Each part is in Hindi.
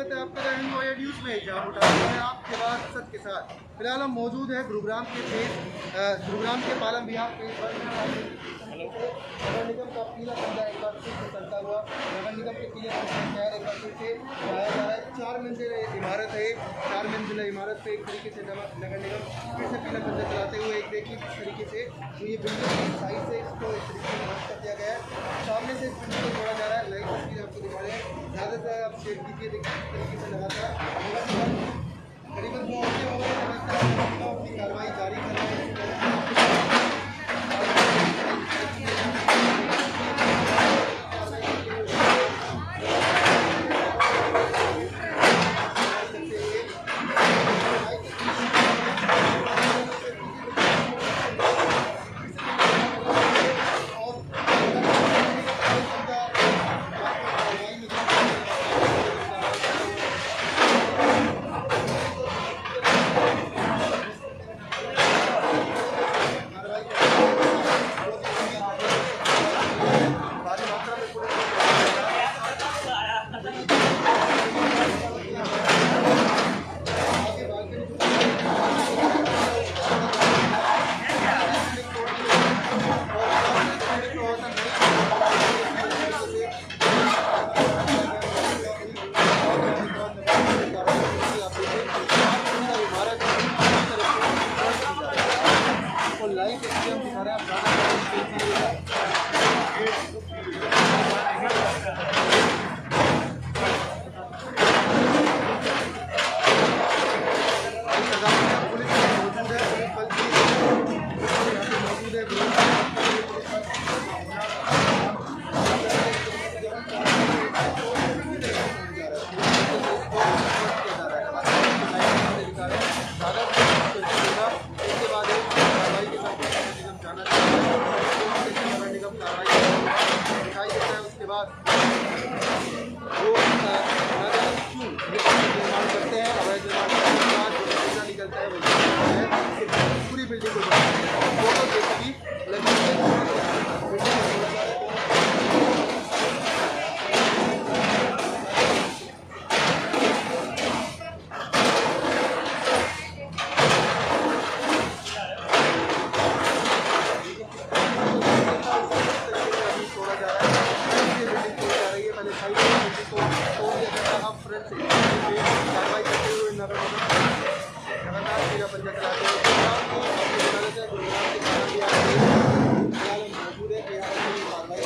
स्वागत है आपका हिंदू न्यूज़ में। जहाँ उठाते हैं आपके बाद सच के साथ। फिलहाल हम मौजूद है गुरुग्राम के पालम विहार के नगर निगम का पीला पंजा एक बार फिर से चलता हुआ नगर निगम के पीले पंजे शहर एक बार फिर से लाया जा रहा है। 4 मंजिला इमारत है। 4 मंजिला इमारत पे एक तरीके से नगर निगम फिर से पीला पंजा चलाते हुए एक देखिए किस तरीके से तो ये बिल्डिंग की साइड से इसको एक तरीके से बंद कर दिया गया है। सामने से इस बिल्डिंग को जोड़ा जा रहा है। नई तस्वीर आपको दिखा रहे हैं। ज़्यादा से आप शेयर कीजिए देखिए किस तरीके से लगातार करीबन अपनी कार्रवाई जारी कर रहे हैं। पूरी बिल्डिंग को कार्रवाई करते हुए लगातार पीला पंजा चलाते हुए मौजूद है कार्रवाई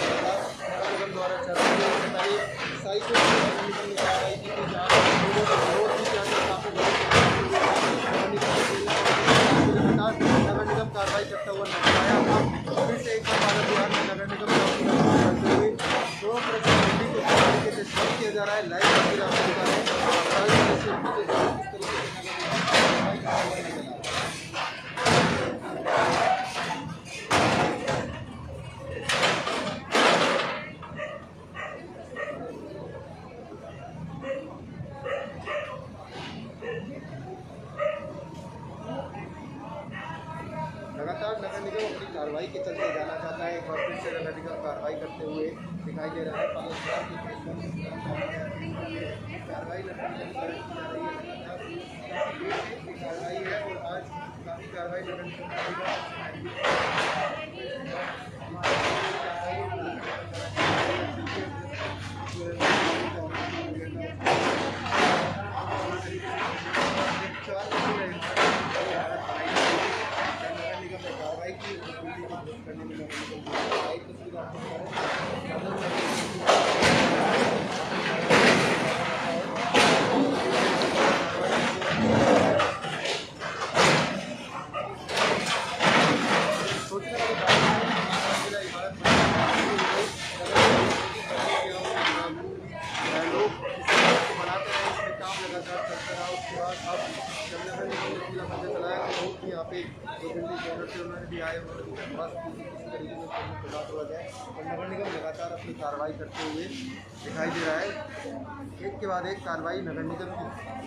द्वारा चल रही है। साइड से कार्रवाई की नगर निगम कार्रवाई करता हुआ नजर आया। फिर से एक बार बिहार में नगर निगम करते हुए दोनों तरफ से बिल्डिंग को किस तरीके से बंद किया जा रहा है। लाइव तस्वीर आपको दिखा रहे हैं। लगातार नगर निगम अपनी कार्रवाई के चलते जाना चाहता है। एक बार फिर से नगर निगम कार्रवाई करते हुए दिखाई दे रहा है। कार्रवाई है और आज काफ़ी कार्रवाई नगर निगम करने में यहाँ पे जो बिल्डिंग ओनर थे उन्होंने भी आए, उन्होंने बस किसी तरीके से खुला हुआ जाए और नगर निगम लगातार अपनी कार्रवाई करते हुए दिखाई दे रहा है। एक के बाद एक कार्रवाई नगर निगम की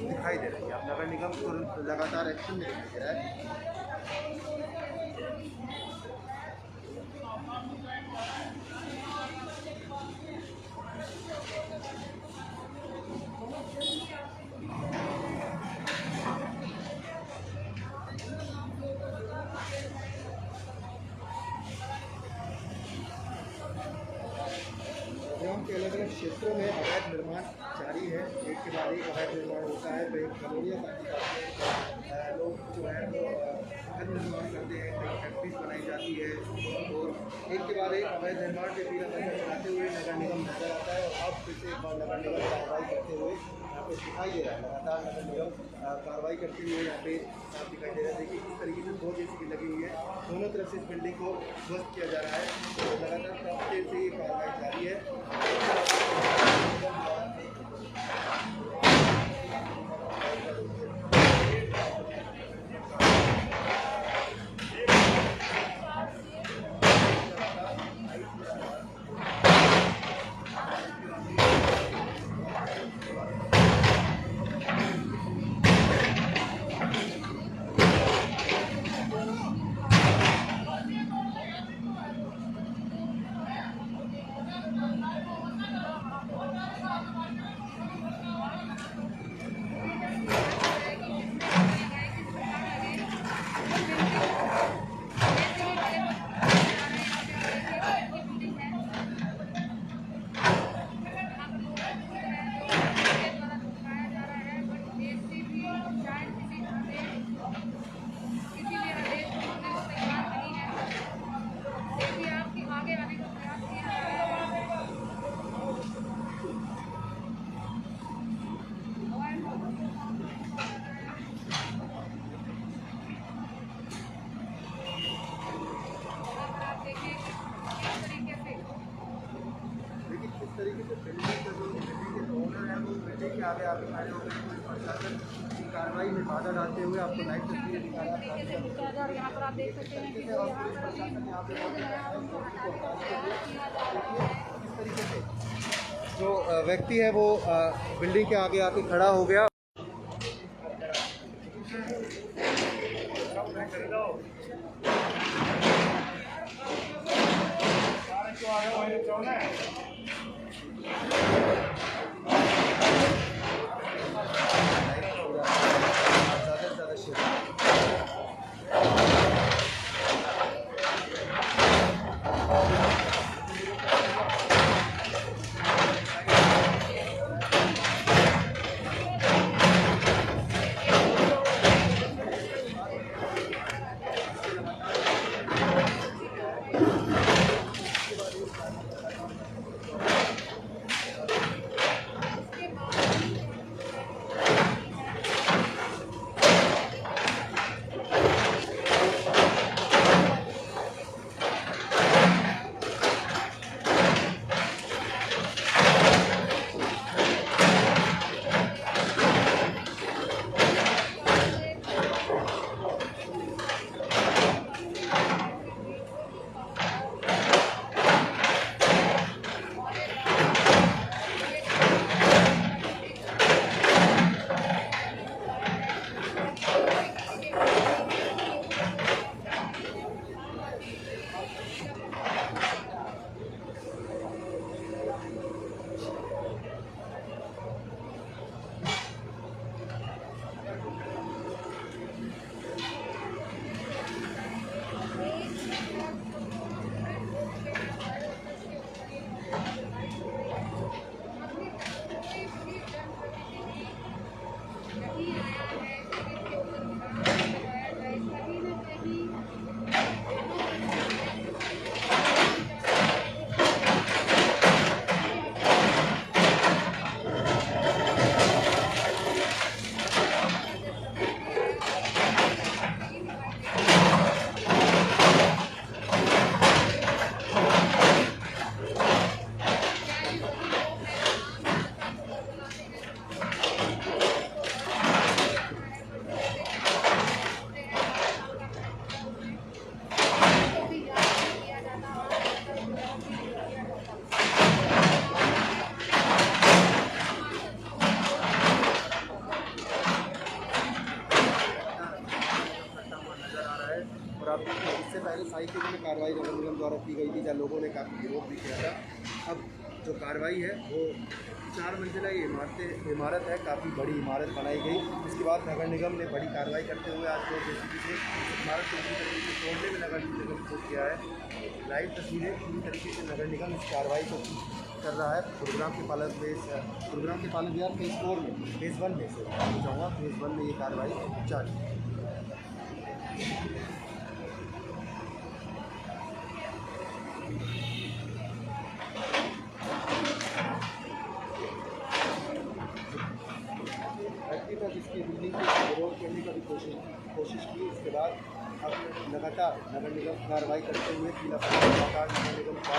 दिखाई दे रही है। अब नगर निगम तुरंत लगातार एक्शन में दिखाई दे रहा है। के अलग अलग क्षेत्रों में अवैध निर्माण जारी है। एक के बाद एक अवैध निर्माण होता है। कहीं कॉलोनियाँ काटी जाती हैं, लोग जो है वो अवैध निर्माण करते हैं, कहीं फैक्ट्रीज बनाई जाती है और एक के बाद एक अवैध निर्माण के पीछे नजर चलाते हुए नगर निगम नजर आता है। और अब फिर से एक बार नगर निगम कार्रवाई करते हुए यहाँ पे दिखाई दे रहा है। लगातार नगर निगम कार्रवाई करते हुए यहाँ पे दिखाई दे रहा है। देखिए किस तरीके से 2 जेसीबी लगी हुई है, दोनों तरफ से इस बिल्डिंग को ध्वस्त किया जा रहा है। तो लगातार काफ़ी देर से ये कार्रवाई जारी है। तरीके से बिल्डिंग का जो बिल्डिंग के ओनर है वो बिल्डिंग के आगे खड़े होकर प्रशासन की कार्रवाई में बाधा डालते हुए आपको लाइव तस्वीरें दिखा रहा है। यहाँ पर आप देख सकते हैं कि और पुलिस प्रशासन यहाँ पे इस तरीके से जो व्यक्ति है वो बिल्डिंग के आगे आके खड़ा हो गया। आप देखिए इससे पहले साहित्य में कार्रवाई नगर निगम द्वारा की गई थी, जहाँ लोगों ने काफ़ी विरोध भी किया था। अब जो कार्रवाई है वो 4 मंजिला इमारत है, काफ़ी बड़ी इमारत बनाई गई। इसके बाद नगर निगम ने बड़ी कार्रवाई करते हुए आज 2 जेसीबी से इमारत को पूरी तरीके से तोड़ने में नगर निगम को किया है। लाइव तस्वीरें पूरी तरीके से नगर निगम इस कार्रवाई को कर रहा है गुरुग्राम के पालन विहार फेज़ 1 में से चाहूँगा फेज़ 1 में ये कार्रवाई जारी है। व्यक्ति तक इसकी बिल्डिंग को विरोध करने का भी कोशिश की। इसके बाद अब लगातार नगर निगम कार्रवाई करते हुए लगातार नगर निगम का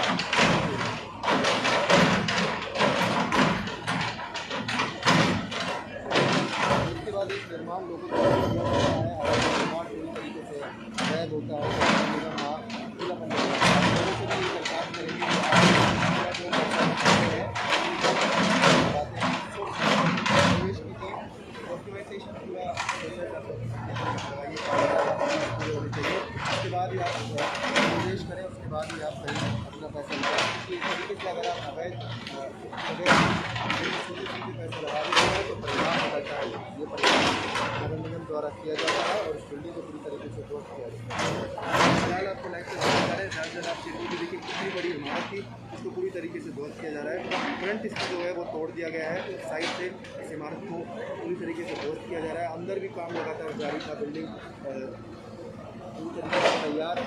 इसके बाद एक निर्माण लोगों को निर्माण पूरी तरीके से अवैध होता है। नगर निगम जिला पंचायत लोगों से भी दरख्वास्त करेंगे डॉक्यूमेंटेशन पूरा उसके बाद ही आप निर्देश करें, उसके बाद ही आप कहीं अपना पैसा लगाएं। इस तरीके से अगर आप अवैध छोटे पैसा लगा देते तो परिणाम होता है। ये परिणाम नगर निगम द्वारा किया जाता है और इस बिल्डिंग को पूरी तरीके से ध्वस्त किया जाता है। फिलहाल आपको लाइव से बता रहे हैं ज़्यादा आप देखिए कितनी बड़ी इमारत थी, इसको पूरी तरीके से ध्वस्त किया जा रहा है। फ्रंट इसका जो है वो तोड़ दिया गया है, साइड से इस इमारत को पूरी तरीके से ध्वस्त किया जा रहा है। अंदर भी काम लगातार जारी था, बिल्डिंग पूरी तरीके से तैयार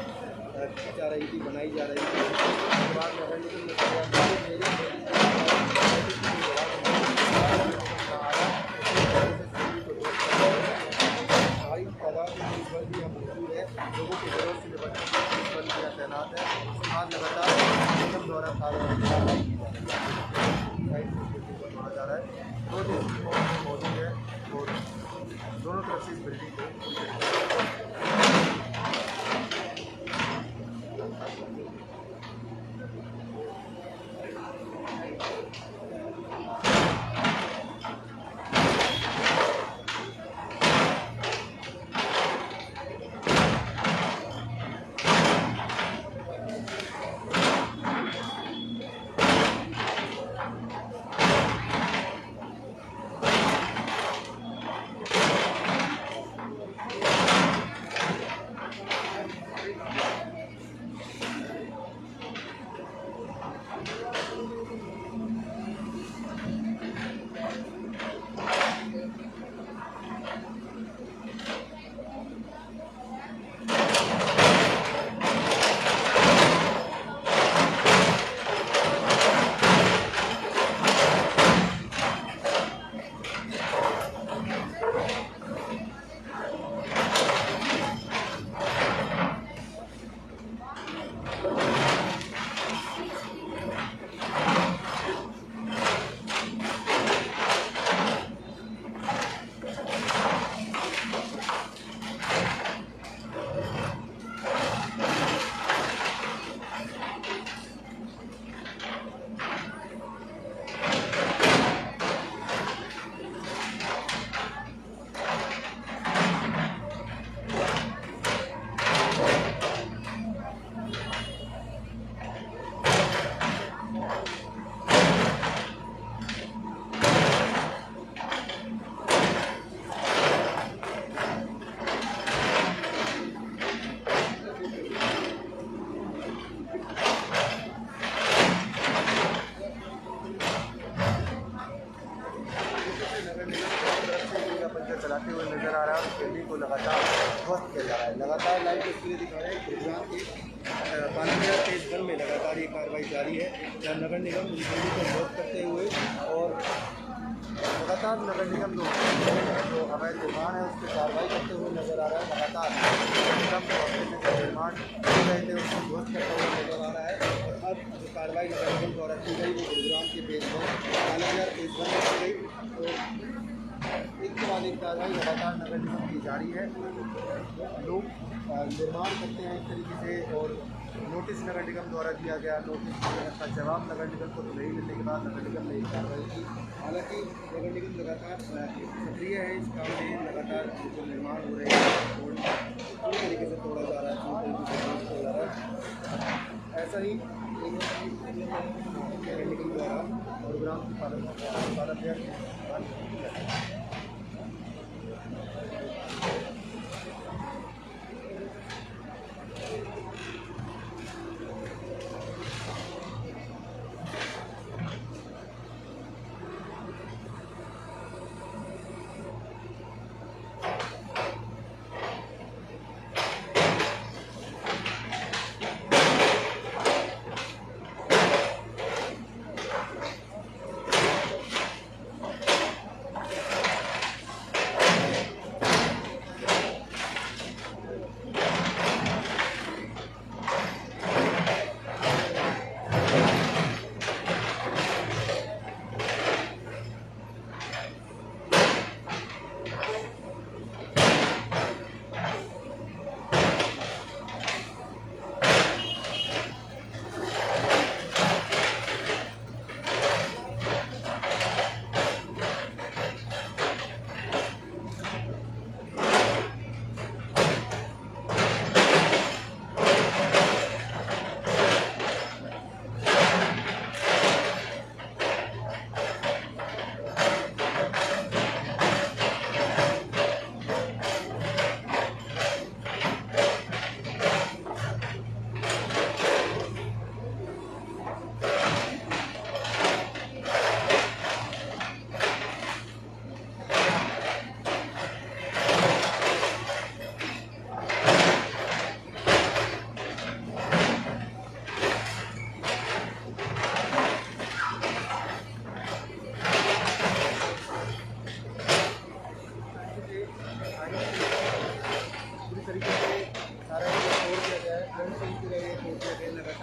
की जा रही थी, बनाई जा रही थी। उसके बाद नगर निगम भारी तादाद में इस बार भी यहाँ मौजूद है, लोगों के जरूरत से निपटने के लिए इस बार भी तैनात है। उसके बाद लगातार निगम द्वारा कार्रवाई की जा रहा है। दो दिन मौजूद है और दोनों तरफ से इस बिल्डिंग को चलाते हुए नजर आ रहा है और बिल्डिंग को लगातार ध्वस्त किया जा रहा है। लगातार लाइव तस्वीरें दिखा रहे हैं गुरुग्राम के पालन विहार फेज़ 1 में लगातार ये कार्रवाई जारी है, जहाँ नगर निगम इस बिल्डिंग को ध्वस्त करते हुए और लगातार नगर निगम जो अवैध निर्माण है उस पर कार्रवाई करते हुए नजर आ रहा है। लगातार नगर निगम जो निर्माण कर रहे थे उसको ध्वस्त करता हुआ नजर आ रहा है। और अब जो कार्रवाई नगर निगम द्वारा की गई वो गुरुग्राम के फेज़ 1 पालन विहार फेज़ 1 में की गई। तो एक के बाद एक कार्रवाई लगातार नगर निगम की जारी है। लोग निर्माण करते हैं इस तरीके से और नोटिस नगर निगम द्वारा दिया गया, नोटिस का जवाब नगर निगम को नहीं मिलने के बाद नगर निगम ने एक कार्रवाई की। हालांकि नगर निगम लगातार सक्रिय है इस काम में, लगातार जो निर्माण हो रहे हैं और पूरी तरीके से तोड़ा जा रहा है, पूरी तरीके से तोड़ा जा रहा है। ऐसा ही नगर निगम द्वारा गुरुग्राम की पालन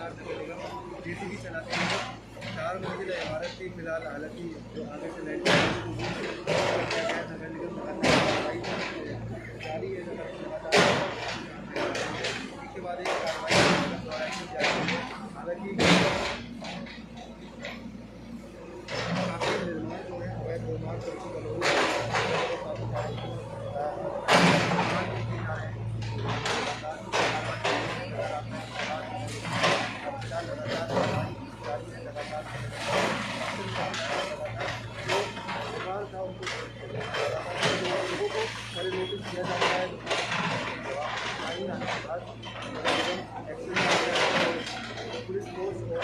लगातार नगर निगम जेसीबी चलाते हैं। 4 मंजिला इमारत थी, फिलहाल हालांकि जो आगे से लैंड किया गया नगर निगम लगातार कार्रवाई जारी है। इसके बाद एक कार्रवाई दोहराई जारी है। हालांकि काफ़ी निर्माण जो है अवैध निर्माण करके बनोगी लोगों को बड़े नोटिस दिया जा रहा है। आने के बाद पुलिस फोर्स और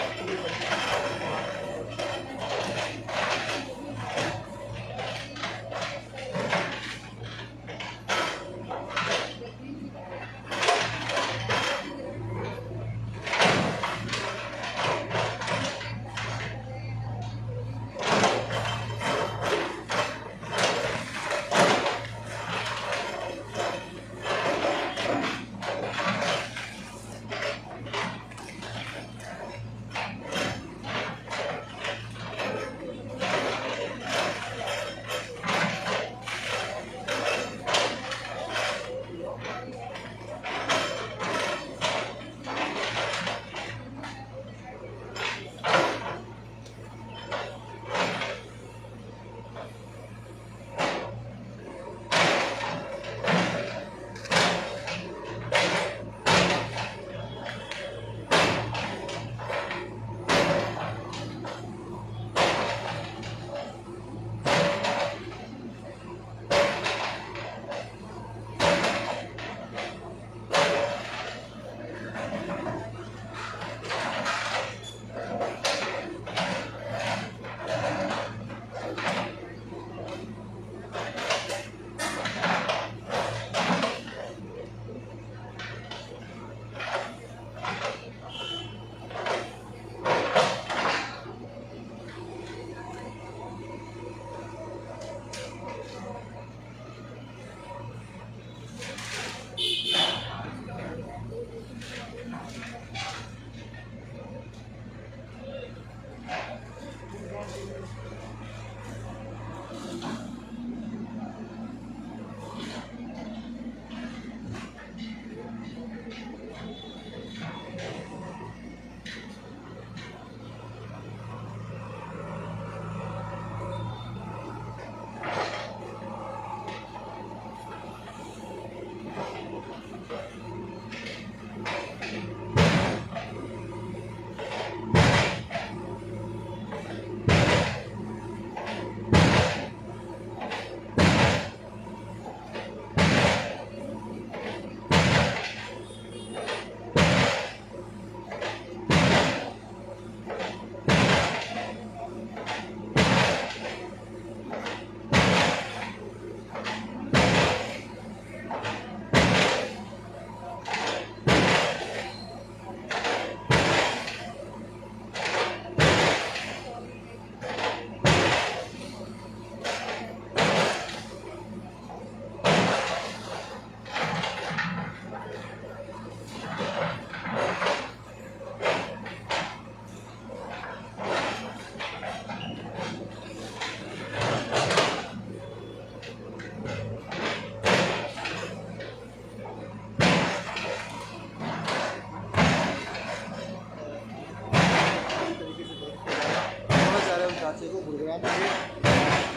चाचे को गुरुग्राम के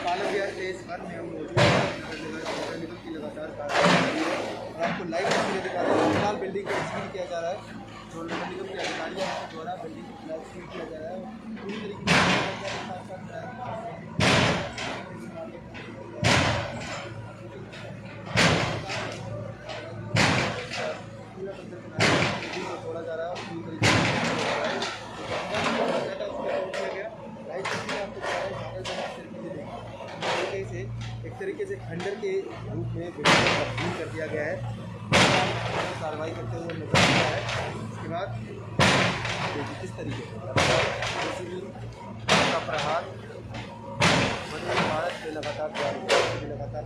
पालक विहार स्टेज पर में हम मौजूद हैं। नगर निगम की लगातार कार्रवाई है और आपको लाइव तस्वीरें दिखा रहे हैं। फिलहाल बिल्डिंग का सील किया जा रहा है, जो नगर निगम के अधिकारियों द्वारा बिल्डिंग को फिलहाल सील किया जा रहा है। पूरी तरीके से छोड़ा जा रहा है और पूरी तरीके से एक तरीके से खंडर के रूप में बिल्डिंग को तब्दील कर दिया गया है। कार्रवाई करते हुए नजर आ रहा है। इसके बाद देखिए किस तरीके से का प्रहार बड़ी इमारत पे लगातार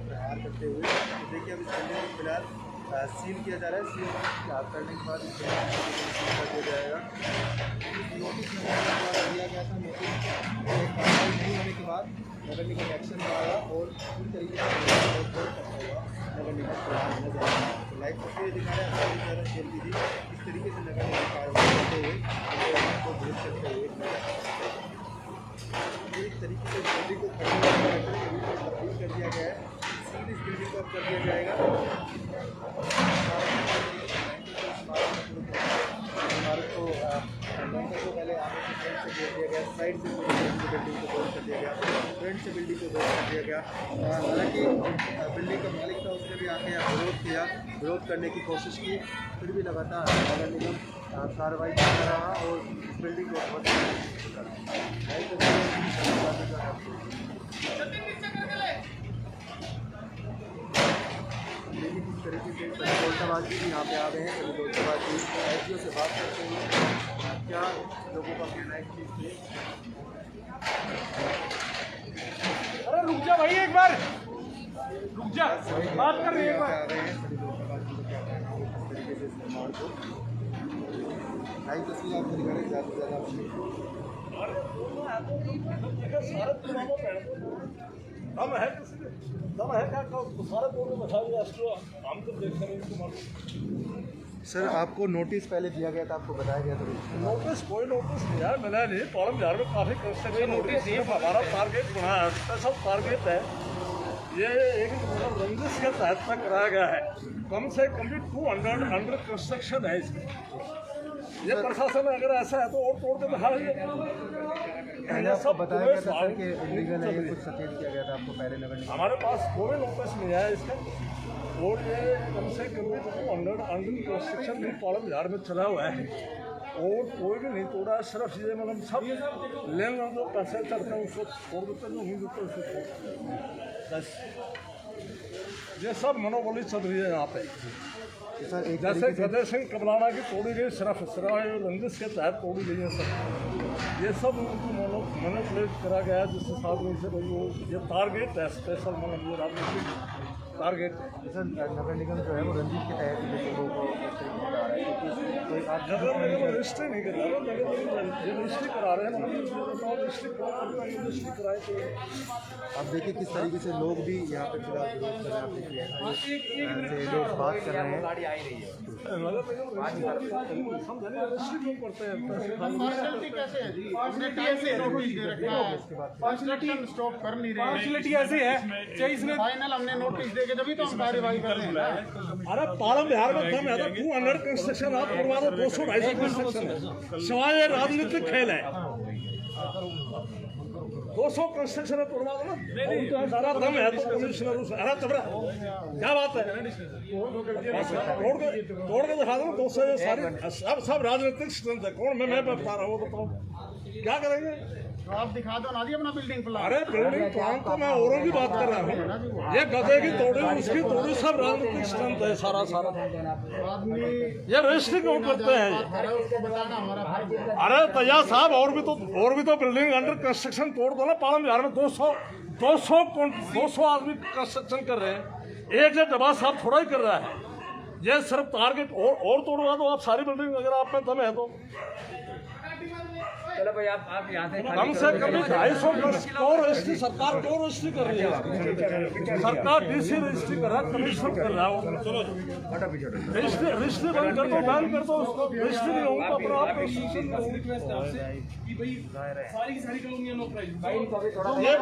प्रहार करते हुए। तो देखिए अब इस बिल्डिंग को फिलहाल सील किया जा रहा है। सील करने के बाद इसको सील कर दिया जाएगा। नोटिस दिया गया था, नोटिस कार्रवाई नहीं होने के बाद नगर निगम एक्शन में आया और पूरी तरीके से नगर निगम लाइव तस्वीरें दिखा रहे हैं। शेयर कीजिए इस तरीके से नगर निगम कार्रवाई करते हुए को भेज सकते हुए इस तरीके से बिल्डिंग को तब्दील कर दिया गया है। सील इस बिल्डिंग को अब कर दिया जाएगा। इमारत को पहले आगे से फ्रंट से घेर दिया गया, साइड से बिल्डिंग को बंद कर दिया गया, फ्रंट से बिल्डिंग को बंद कर दिया गया। हालांकि बिल्डिंग का मालिक था, उसने भी आके विरोध करने की कोशिश की, फिर भी लगातार नगर निगम कार्रवाई कर रहा और इस बिल्डिंग को बंद कर लेकिन इस तरीके से सभी दौलताबाद भी यहाँ पे आ गए हैं। सभी दौलताबाद भी एसडीओ से बात करते हुए क्या लोगों का कहना है कि अरे रुक जा भाई, एक बार रुक जा, बात कर रही है। आ रहे हैं सभी दौलताबाद की क्या कहना है इस तरीके से इस निर्माण को लाइव तस्वीर आपको दिखा रहे हैं। ज़्यादा से ज़्यादा हम है दम है क्या सारे बोर्ड में बैठा हुआ हम तो देख रहे हैं। सर आपको नोटिस पहले दिया गया था, आपको बताया गया था? नोटिस कोई नोटिस नहीं यार, मिला नहीं। कॉलम झाड़ में काफ़ी कंस्ट्रक्शन नोटिस है। हमारा टारगेट बना है, स्पेशल टारगेट है ये। एक रंजिश के तहत में कराया गया है। कम से कम भी 200 अंडर कंस्ट्रक्शन है इसमें। ये प्रशासन अगर ऐसा है तो और तोड़ के दिखा रही है। पहले आपको बताया गया था सर कि इलीगल है, ये कुछ सचेत किया गया था आपको पहले नगर निगम? हमारे पास कोई नोटिस नहीं आया इसका। और ये कम से कम भी 200 अंडर कंस्ट्रक्शन भी कॉलम झाड़ में चला हुआ है और कोई भी नहीं तोड़ा। सिर्फ ये मतलब सब लेन जो पैसे चढ़ते हैं उसको छोड़ देते हैं, नहीं देते उसको बस। ये सब मनोबली चल रही है यहाँ पे। सर एक जैसे गदर सिंह कबलाना की तोड़ी गई सिर्फ रंजिश के तहत तोड़ी गई है सब। ये सब उनको मैनिपुलेट करा गया है जिस हिसाब से भाई वो ये टारगेट है स्पेशल, मतलब ये राजनीतिक टारगेट है। सर नगर निगम जो है वो रंजिश के तहत लोगों को नगर निगम रजिस्ट्री नहीं कर रहा है, नगर निगम रजिस्ट्री करा रहे हैं। रजिस्ट्री कराए तो आप देखिए किस तरीके से लोग भी यहाँ पे फिलहाल विरोध कर रहे हैं। आप देखिए ऐसे लोग बात कर रहे हैं। स्टॉप कर नहीं रहे, फैसिलिटी ऐसी है इसमें फाइनल हमने नोटिस देके तभी तो हम कार्यवाही कर रहे हैं। अरे पालम बिहार में कम है तो 200 कंस्ट्रक्शन आप करवा दो, 200-250 कंस्ट्रक्शन है। सिवाय ये राजनीतिक खेल है। 200 कंस्ट्रक्शन है तोड़वा दो ना, सारा दम है तो कमिश्नर अरे तबरा क्या बात है, तोड़ के दिखा दो। 200 सारी सब राजनीतिक स्ट्रेंथ है। कौन मैं बता रहा हूँ, बताओ क्या करेंगे? तो आप दिखा दो ना जी अपना बिल्डिंग प्लान। अरे बिल्डिंग प्लान तो मैं औरों की बात कर रहा हूँ। ये गधे की तोड़ी उसकी तोड़ी सब राजनीतिक स्ट्रेंथ है सारा आदमी ये रजिस्ट्री क्यों करते हैं? उसको बताना हमारा फर्ज है। अरे तैयार साहब और भी तो बिल्डिंग अंडर कंस्ट्रक्शन तोड़ दो ना। पालम बिहार में 200 आदमी कंस्ट्रक्शन कर रहे हैं। एक जो दबा साहब थोड़ा ही कर रहा है। ये सिर्फ टारगेट और तोड़वा दो आप सारी बिल्डिंग अगर आप में दम है तो। चलो भाई आप यहाँ से कम से कम 250 क्यों रजिस्ट्री सरकार क्यों रजिस्ट्री कर रही है? सरकार डीसी रजिस्ट्री कर रहा है, कमिश्नर कर रहा है। रजिस्ट्री बंद कर दो, बैन कर दो उसको। रजिस्ट्री नहीं होगी तो अपना आप ये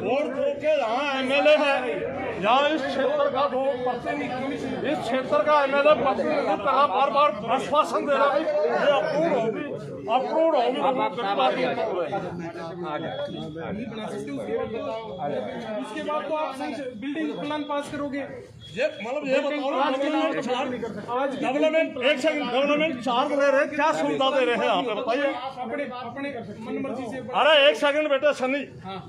वोट दो के यहाँ MLA है, यहाँ इस क्षेत्र का दो इस क्षेत्र का MLA बार बार आश्वासन दे रहा है ये अप्रूव होगी। उसके बाद तो आप बिल्डिंग प्लान पास करोगे। ये मतलब ये बताओ गवर्नमेंट चार्ज ले रहे, क्या सुविधा दे रहे हैं यहाँ पे बताइए? अपने मन मर्जी से। अरे एक सेकंड बेटे सनी,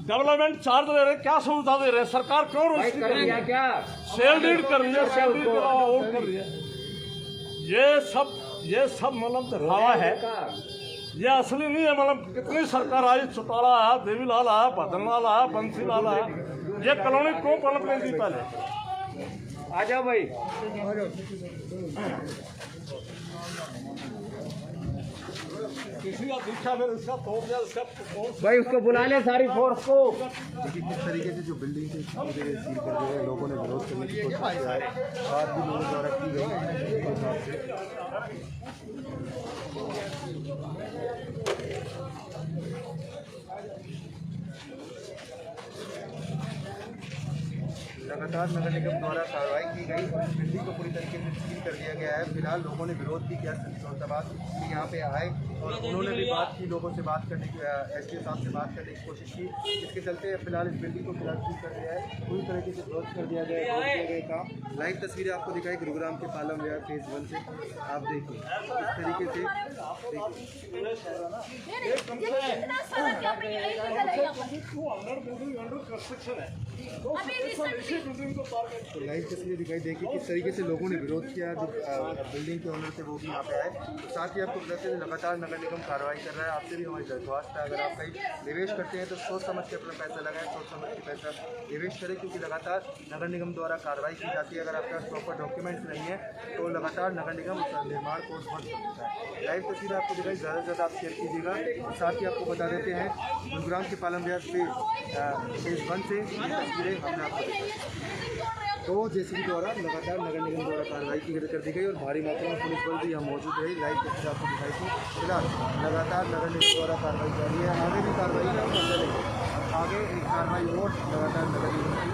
डेवलपमेंट चार्ज ले रहे, क्या सुविधा दे रहे हैं? सरकार क्यों रजिस्ट्री कर रही है? क्या सेल डीड कर रही है, सेल डीड और कर रही है। ये सब मतलब दिखावा है, ये असली नहीं है। मतलब कितनी सरकार आई, चौटाला आया, देवीलाल आया, भदनलाल आया, बंसीलाल आया, ये कॉलोनी क्यों पनप नहीं दी पहले? आ जाओ भाई। किसी का दिखा फिर उसका तोड़ दिया, उसका भाई उसको बुला ले सारी फोर्स को। देखिए किस तरीके से जो बिल्डिंग थे सील कर दिए गए, लोगों ने विरोध करने की कोशिश किया है, बात भी लोगों द्वारा की गई है के हिसाब से। लगातार नगर निगम द्वारा कार्रवाई की गई, बिल्डिंग को पूरी तरीके से सील कर दिया गया है। फिलहाल लोगों ने विरोध भी किया शौचाबाद कि यहाँ पे आए, और उन्होंने भी बात की, लोगों से बात करने की, एसडीओ साहब से बात करने की कोशिश की। इसके चलते फिलहाल इस बिल्डिंग को फिलहाल सील कर दिया है, पूरी तरीके से विरोध कर दिया गया है, रोक दिया गया काम। लाइव तस्वीरें आपको दिखाई गुरुग्राम के पालम विहार फेज 1 से, आप देखिए इस तरीके से तो लाइव तस्वीरें दिखाई देखिए किस तरीके से लोगों ने विरोध किया। जो बिल्डिंग के ओनर थे वो भी यहाँ पे आए, तो साथ ही आपको बताते हैं लगातार नगर निगम कार्रवाई कर रहा है। आपसे भी हमारी दरख्वास्त है, अगर आप कहीं निवेश करते हैं तो सोच समझ के अपना पैसा लगाएं, सोच समझ के पैसा निवेश करें, क्योंकि लगातार नगर निगम द्वारा कार्रवाई की जाती है। अगर आपके पास प्रॉपर डॉक्यूमेंट्स नहीं है तो लगातार नगर निगम निर्माण कोर्स बढ़ सकता है। लाइव तस्वीरें आपको दिखाई, ज़्यादा से ज़्यादा आप शेयर कीजिएगा। और साथ ही आपको बता देते हैं गुरुग्राम के पालम विहार फेज 1 से ये तस्वीरें हमने आपको दिखाई। तो जेसीबी द्वारा लगातार नगर निगम द्वारा कार्रवाई कर दी गई और भारी मात्रा में पुलिस बल भी यहाँ मौजूद रही। लाइव तस्वीर आपको दिखाई थी। फिलहाल लगातार नगर निगम द्वारा कार्रवाई जारी है, आगे भी कार्रवाई आगे एक कार्रवाई और लगातार नगर निगम की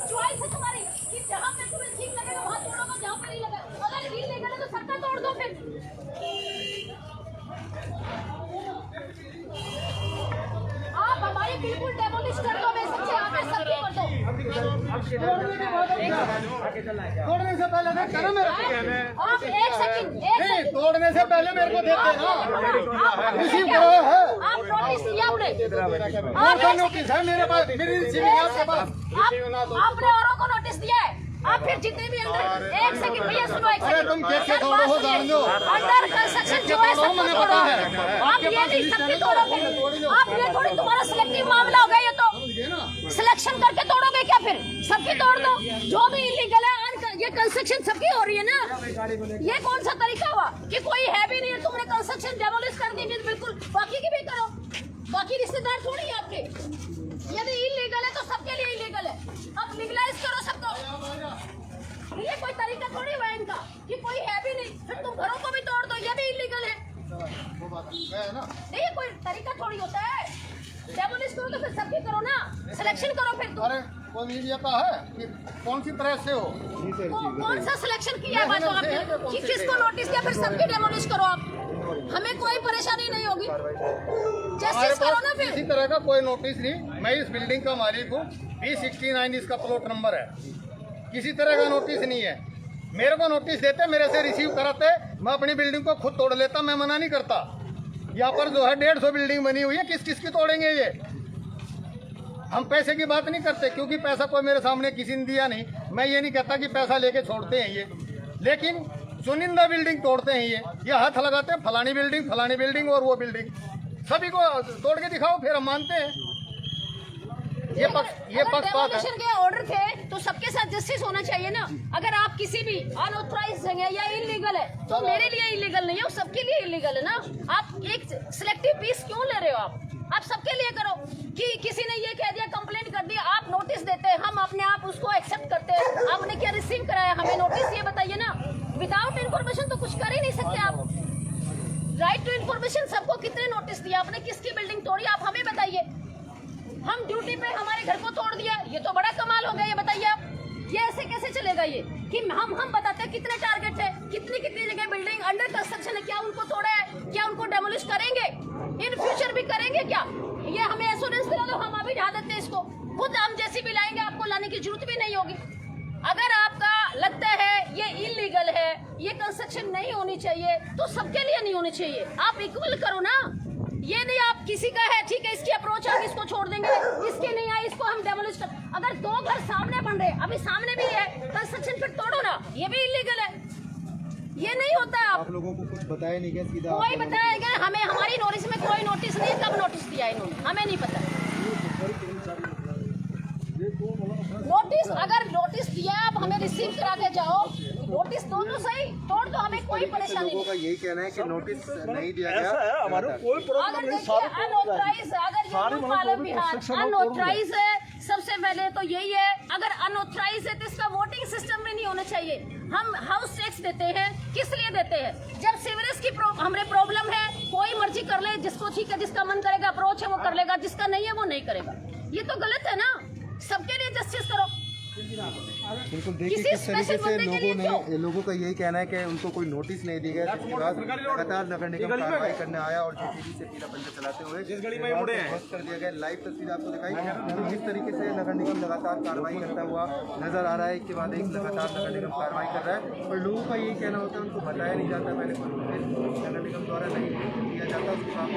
चॉइस है तुम्हारी कि जहाँ पे तुम्हें ठीक लगेगा वहाँ तोड़ोगे, जहाँ पे नहीं लगा अगर हील नहीं गले तो सबका तोड़ दो। फिर आप हमारी बिल्कुल डेमोलिश कर दो, मैं सबसे यहाँ पे सब कर दो। तोड़ने से पहले देख करो मेरे को। आप एक सेकंड तोड़ने से पहले मेरे को देते ना। रिसीव करो है। आप नोटिस दिया आपने, आपका नोटिस है मेरे पास, मेरी रिसीविंग है आपके पास। आपने औरों को नोटिस दिया है। आप फिर जितने भी अंदर एक सेकंड भैया सुनो, एक अरे तुम कैसे तोड़ो हो जान दो। अंदर कंस्ट्रक्शन जो है सबको तोड़ो। आप ये नहीं सबकी तोड़ोगे, आप ये थोड़ी तुम्हारा सिलेक्टिव मामला होगा। ये तो सिलेक्शन करके तोड़ोगे क्या? फिर सबकी तोड़ दो, जो भी इलीगल है। ये कंस्ट्रक्शन सबकी हो रही है ना, ये कौन सा तरीका हुआ कि कोई है भी नहीं, तुमने कंस्ट्रक्शन डेमोलिश कर दी। बिल्कुल बाकी की भी करो, बाकी रिश्तेदार थोड़ी है आपके। यदि इलीगल है तो सबके लिए इलीगल है, अब लीगलाइज करो सबको। ये कोई तरीका थोड़ी हुआ इनका कि कोई है भी नहीं, फिर तुम घरों को भी तोड़ दो, ये भी इलीगल है। नहीं ये कोई तरीका थोड़ी होता है। डेमोलिश करो तो फिर सबकी करो ना, सिलेक्शन करो फिर तुम। अरे कोई मीडिया का है कि कौन सी तरह से हो? कौन सा सिलेक्शन किया है बातों आपने कि किसको नोटिस दिया? फिर सबकी डेमोलिश करो आप, हमें कोई परेशानी नहीं होगी। जस्टिस करो ना फिर। किसी तरह का कोई नोटिस नहीं। मैं इस बिल्डिंग का मालिक हूँ, B69 इसका प्लॉट नंबर है। किसी तरह का नोटिस नहीं है। मेरे को नोटिस देते, मेरे से रिसीव कराते, मैं अपनी बिल्डिंग को खुद तोड़ लेता, मैं मना नहीं करता। यहाँ पर जो है 150 बिल्डिंग बनी हुई है, किस किस की तोड़ेंगे ये? हम पैसे की बात नहीं करते, क्योंकि पैसा कोई मेरे सामने किसी ने दिया नहीं। मैं ये नहीं कहता कि पैसा लेके छोड़ते हैं ये, लेकिन चुनिंदा बिल्डिंग तोड़ते हैं ये हाथ लगाते हैं फलानी बिल्डिंग और वो बिल्डिंग, सभी को तोड़ के दिखाओ, फिर हम मानते हैं। ये पक्षपात है। के ऑर्डर थे तो सबके साथ जस्टिस होना चाहिए ना। अगर आप किसी भी अनऑथराइज्ड जगह या इलीगल है तो मेरे लिए इलीगल नहीं है, सबके लिए इलीगल है ना। आप एक सिलेक्टिव पीस क्यों ले रहे हो? आप सबके लिए करो कि किसी ने ये कह दिया, कंप्लेंट कर दिया, आप नोटिस देते हैं, हम अपने आप उसको एक्सेप्ट करते हैं। आपने क्या रिसीव कराया? हमें नोटिस ये बताइए ना। विदाउट इन्फॉर्मेशन तो कुछ कर ही नहीं सकते आप। राइट टू इन्फॉर्मेशन सबको कितने नोटिस दिया आपने? किसकी बिल्डिंग तोड़ी आप हमें बताइए। हम ड्यूटी पे हमारे घर को तोड़ दिया, ये तो बड़ा कमाल हो गया। ये बताइए आप, ये ऐसे कैसे चलेगा? ये कि हम बताते हैं कितने टारगेट है, कितनी जगह बिल्डिंग अंडर कंस्ट्रक्शन है, क्या उनको तोड़ा है, क्या उनको डेमोलिश करेंगे, इन फ्यूचर भी करेंगे क्या? ये हमें एश्योरेंस दिला दो, हम अभी ढा देते हैं इसको। खुद हम जैसी भी लाएंगे, आपको लाने की जरूरत भी नहीं होगी। अगर आपका लगता है ये इलीगल है, ये कंस्ट्रक्शन नहीं होनी चाहिए, तो सबके लिए नहीं होनी चाहिए। आप इक्वल करो ना। ये नहीं आप किसी का है ठीक है, इसकी अप्रोच आगे इसको छोड़ देंगे, इसके नहीं आए इसको हम डेमोलिश कर। अगर दो घर सामने बन रहे, अभी सामने भी है कंस्ट्रक्शन, फिर तोड़ो ना, ये भी इलीगल है। ये नहीं होता है। आप लोगों को कुछ बताया नहीं क्या सीधा? कोई बताएगा हमें? हमारी नोटिस में कोई नोटिस नहीं। कब नोटिस दिया इन्होंने? हमें नहीं पता। नोटिस अगर नोटिस दिया आप हमें रिसीव करा के जाओ, नोटिस दो तो सही, तोड़ दो, हमें कोई परेशानी लोगों नहीं। का यही कहना है कि नोटिस नहीं दिया ऐसा है, गया। हमारे कोई प्रॉब्लम अगर नहीं। देखिए अनऑथराइज, अगर सारे ये मतलब पालन कोई बिहार restriction और अनऑथराइज है, सबसे पहले तो यही है। अगर अनऑथराइज है तो इसका वोटिंग सिस्टम में नहीं होना चाहिए। हम हाउस टैक्स देते हैं, किस लिए देते हैं? जब सीवरेज की हमें प्रॉब्लम है, कोई मर्जी कर ले, जिसको ठीक है, जिसका मन करेगा अप्रोच है वो कर लेगा, जिसका नहीं है वो नहीं करेगा। ये तो गलत है ना। सबके लिए जस्टिस करो। बिल्कुल, देखिए किसी किस तरीके स्पेशल से बंदे के लिए लोगों का यही कहना है कि उनको कोई नोटिस नहीं दी गया, जिसके बाद लगातार नगर निगम कार्रवाई करने आया और जेसीबी से पीला पंजा चलाते हुए ध्वस्त कर दिया गया। लाइव तस्वीर आपको दिखाई कि किस तरीके से नगर निगम लगातार कार्रवाई करता हुआ नजर आ रहा है। एक के बाद एक लगातार नगर निगम कार्रवाई कर रहा है और लोगों का यही कहना होता है, उनको बताया नहीं जाता, पहले कोई नोटिस नगर निगम द्वारा नहीं दिया जाता, उसके बाद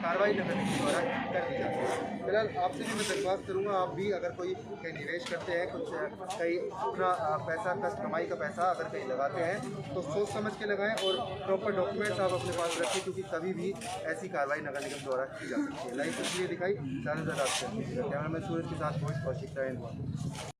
कार्रवाई नगर निगम द्वारा कर दी जाती है। फिलहाल आपसे भी मैं दरख्वास्त करूँगा, आप भी अगर कोई कहीं निवेश करते हैं, कुछ कहीं अपना पैसा कमाई का पैसा अगर कहीं लगाते हैं तो सोच समझ के लगाएं और प्रॉपर डॉक्यूमेंट्स आप अपने पास रखें, क्योंकि कभी भी ऐसी कार्रवाई नगर निगम द्वारा की जा सकती है। लाइव तस्वीरें दिखाई, ज़्यादा आपसे कैमरा मैन सूरज के साथ कौशिक।